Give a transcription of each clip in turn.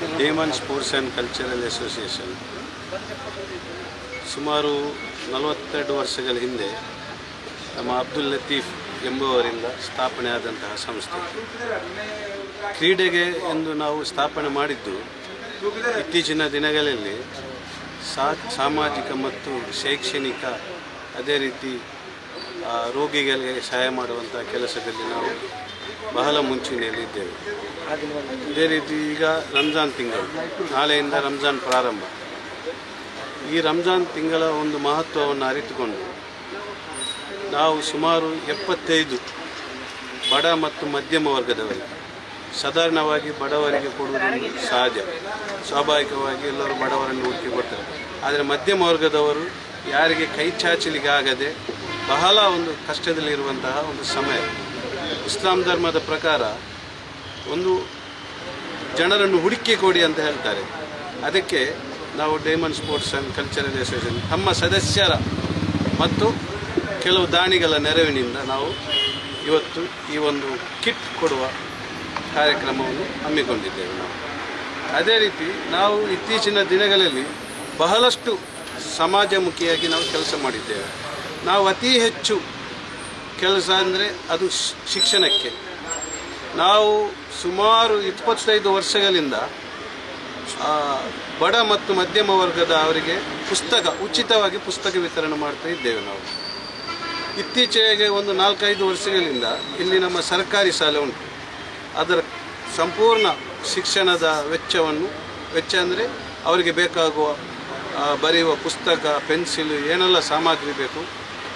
Damian sports and cultural association ಸುಮಾರು 42 ವರ್ಷಗಳ ಹಿಂದೆ ನಮ್ಮ ಅಬ್ದುಲ್ ಲತೀಫ್ ಎಂಬುವರಿಂದ ಸ್ಥಾಪನೆ ಆದಂತಹ ಸಂಸ್ಥೆ. ಕ್ರೀಡೆಗೆ ಎಂದು ನಾವು ಸ್ಥಾಪನೆ ಮಾಡಿದ್ದು ಇತ್ತೀಚಿನ ದಿನಗಳಲ್ಲಿ ಸಾಮಾಜಿಕ ಮತ್ತು ಶೈಕ್ಷಣಿಕ ಅದೇ ರೀತಿ ರೋಗಿಗಳಿಗೆ ಸಹಾಯ ಮಾಡುವಂಥ ಕೆಲಸದಲ್ಲಿ ನಾವು ಬಹಳ ಮುಂಚೂಣಿಯಲ್ಲಿದ್ದೇವೆ. ಅದೇ ರೀತಿ ಈಗ ರಂಜಾನ್ ತಿಂಗಳು, ನಾಳೆಯಿಂದ ರಂಜಾನ್ ಪ್ರಾರಂಭ. ಈ ರಂಜಾನ್ ತಿಂಗಳ ಒಂದು ಮಹತ್ವವನ್ನು ಅರಿತುಕೊಂಡು ನಾವು ಸುಮಾರು 75 ಬಡ ಮತ್ತು ಮಧ್ಯಮ ವರ್ಗದವರಿಗೆ, ಸಾಧಾರಣವಾಗಿ ಬಡವರಿಗೆ ಕೊಡುವುದು ಸಹಜ, ಸ್ವಾಭಾವಿಕವಾಗಿ ಎಲ್ಲರೂ ಬಡವರನ್ನು ಹುಡುಕಿ ಕೊಡ್ತಾರೆ. ಆದರೆ ಮಧ್ಯಮ ವರ್ಗದವರು ಯಾರಿಗೆ ಕೈ ಚಾಚಲಿಕ್ಕೆ ಆಗದೆ ಬಹಳ ಒಂದು ಕಷ್ಟದಲ್ಲಿರುವಂತಹ ಒಂದು ಸಮಯ. ಇಸ್ಲಾಂ ಧರ್ಮದ ಪ್ರಕಾರ ಒಂದು ಜನರನ್ನು ಹುಡುಕಿ ಕೊಡಿ ಅಂತ ಹೇಳ್ತಾರೆ. ಅದಕ್ಕೆ ನಾವು Damian sports and cultural association ನಮ್ಮ ಸದಸ್ಯರ ಮತ್ತು ಕೆಲವು ದಾನಿಗಳ ನೆರವಿನಿಂದ ನಾವು ಇವತ್ತು ಈ ಒಂದು ಕಿಟ್ ಕೊಡುವ ಕಾರ್ಯಕ್ರಮವನ್ನು ಹಮ್ಮಿಕೊಂಡಿದ್ದೇವೆ. ಅದೇ ರೀತಿ ನಾವು ಇತ್ತೀಚಿನ ದಿನಗಳಲ್ಲಿ ಬಹಳಷ್ಟು ಸಮಾಜಮುಖಿಯಾಗಿ ನಾವು ಕೆಲಸ ಮಾಡಿದ್ದೇವೆ. ನಾವು ಅತಿ ಹೆಚ್ಚು ಕೆಲಸ ಅಂದರೆ ಅದು ಶಿಕ್ಷಣಕ್ಕೆ. ನಾವು ಸುಮಾರು 25 ವರ್ಷಗಳಿಂದ ಬಡ ಮತ್ತು ಮಧ್ಯಮ ವರ್ಗದ ಅವರಿಗೆ ಉಚಿತವಾಗಿ ಪುಸ್ತಕ ವಿತರಣೆ ಮಾಡ್ತಾ ಇದ್ದೇವೆ. ನಾವು ಇತ್ತೀಚೆಗೆ ಒಂದು 4-5 ವರ್ಷಗಳಿಂದ ಇಲ್ಲಿ ನಮ್ಮ ಸರ್ಕಾರಿ ಶಾಲೆ ಉಂಟು. ಅದರ ಸಂಪೂರ್ಣ ಶಿಕ್ಷಣದ ವೆಚ್ಚ ಅಂದರೆ ಅವರಿಗೆ ಬೇಕಾಗುವ ಬರೆಯುವ ಪುಸ್ತಕ, ಪೆನ್ಸಿಲ್, ಏನೆಲ್ಲ ಸಾಮಗ್ರಿ ಬೇಕು,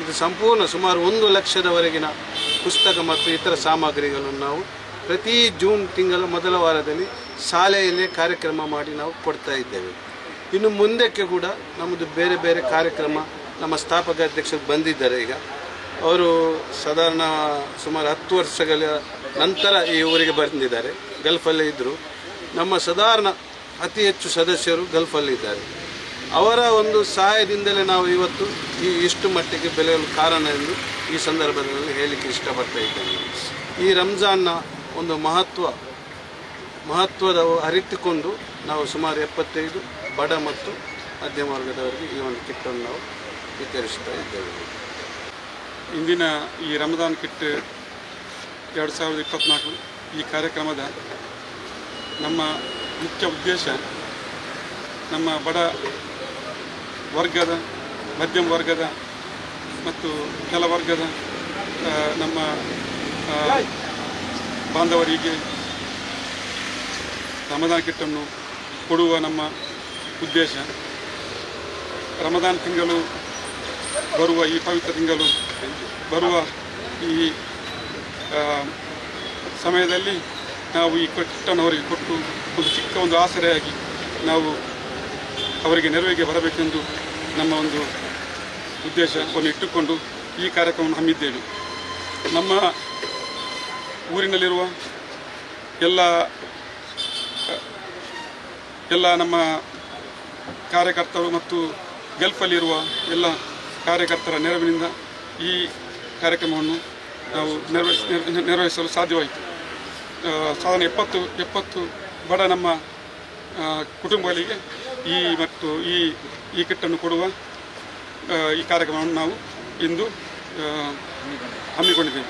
ಇದು ಸಂಪೂರ್ಣ ಸುಮಾರು 1 ಲಕ್ಷದವರೆಗಿನ ಪುಸ್ತಕ ಮತ್ತು ಇತರ ಸಾಮಗ್ರಿಗಳನ್ನು ನಾವು ಪ್ರತಿ ಜೂನ್ ತಿಂಗಳ ಮೊದಲ ವಾರದಲ್ಲಿ ಶಾಲೆಯಲ್ಲೇ ಕಾರ್ಯಕ್ರಮ ಮಾಡಿ ನಾವು ಕೊಡ್ತಾ ಇದ್ದೇವೆ. ಇನ್ನು ಮುಂದಕ್ಕೆ ಕೂಡ ನಮ್ಮದು ಬೇರೆ ಬೇರೆ ಕಾರ್ಯಕ್ರಮ ನಮ್ಮ ಸ್ಥಾಪಕ ಅಧ್ಯಕ್ಷರು ಬಂದಿದ್ದಾರೆ. ಈಗ ಅವರು ಸಾಧಾರಣ ಸುಮಾರು 10 ವರ್ಷಗಳ ನಂತರ ಈ ಊರಿಗೆ ಬಂದಿದ್ದಾರೆ. ಗಲ್ಫಲ್ಲೇ ಇದ್ದರು. ನಮ್ಮ ಸಾಧಾರಣ ಅತಿ ಹೆಚ್ಚು ಸದಸ್ಯರು ಗಲ್ಫಲ್ಲಿದ್ದಾರೆ. ಅವರ ಒಂದು ಸಹಾಯದಿಂದಲೇ ನಾವು ಇವತ್ತು ಇಷ್ಟು ಮಟ್ಟಿಗೆ ಬೆಳೆಯಲು ಕಾರಣ ಎಂದು ಈ ಸಂದರ್ಭದಲ್ಲಿ ಹೇಳಲಿಕ್ಕೆ ಇಷ್ಟಪಡ್ತಾ ಇದ್ದೇನೆ. ಈ ರಂಜಾನ್ನ ಒಂದು ಮಹತ್ವದ ಅರಿತುಕೊಂಡು ನಾವು ಸುಮಾರು 75 ಬಡ ಮತ್ತು ಮಧ್ಯಮ ವರ್ಗದವರಿಗೆ ಈ ಒಂದು ಕಿಟ್ಟನ್ನು ನಾವು ವಿತರಿಸ್ತಾ ಇದ್ದೇವೆ. ಇಂದಿನ ಈ ರಂಜಾನ್ ಕಿಟ್ 2024 ಈ ಕಾರ್ಯಕ್ರಮದ ನಮ್ಮ ಮುಖ್ಯ ಉದ್ದೇಶ ನಮ್ಮ ಬಡ ವರ್ಗದ, ಮಧ್ಯಮ ವರ್ಗದ ಮತ್ತು ಕೆಲ ವರ್ಗದ ನಮ್ಮ ಬಾಂಧವರಿಗೆ ರಮದಾನ್ ಕಿಟ್ಟನ್ನು ಕೊಡುವ ನಮ್ಮ ಉದ್ದೇಶ. ರಮದಾನ್ ತಿಂಗಳು ಬರುವ ಈ ಪವಿತ್ರ ತಿಂಗಳು ಬರುವ ಈ ಸಮಯದಲ್ಲಿ ನಾವು ಈ ಕಿಟ್ಟನ್ನು ಅವರಿಗೆ ಕೊಟ್ಟು ಒಂದು ಚಿಕ್ಕ ಒಂದು ಆಸರೆಯಾಗಿ ನಾವು ಅವರಿಗೆ ನೆರವಿಗೆ ಬರಬೇಕೆಂದು ನಮ್ಮ ಒಂದು ಉದ್ದೇಶವನ್ನು ಇಟ್ಟುಕೊಂಡು ಈ ಕಾರ್ಯಕ್ರಮವನ್ನು ಹಮ್ಮಿದ್ದೇವೆ. ನಮ್ಮ ಊರಿನಲ್ಲಿರುವ ಎಲ್ಲ ನಮ್ಮ ಕಾರ್ಯಕರ್ತರು ಮತ್ತು ಗಲ್ಫಲ್ಲಿರುವ ಎಲ್ಲ ಕಾರ್ಯಕರ್ತರ ನೆರವಿನಿಂದ ಈ ಕಾರ್ಯಕ್ರಮವನ್ನು ನಾವು ನಿರ್ವಹಿಸಲು ಸಾಧ್ಯವಾಯಿತು. ಸಾಧಾರಣ 70 ಬಡ ನಮ್ಮ ಕುಟುಂಬಗಳಿಗೆ ಈ ಕಿಟ್ಟನ್ನು ಕೊಡುವ ಈ ಕಾರ್ಯಕ್ರಮವನ್ನು ನಾವು ಇಂದು ಹಮ್ಮಿಕೊಂಡಿದ್ದೇವೆ.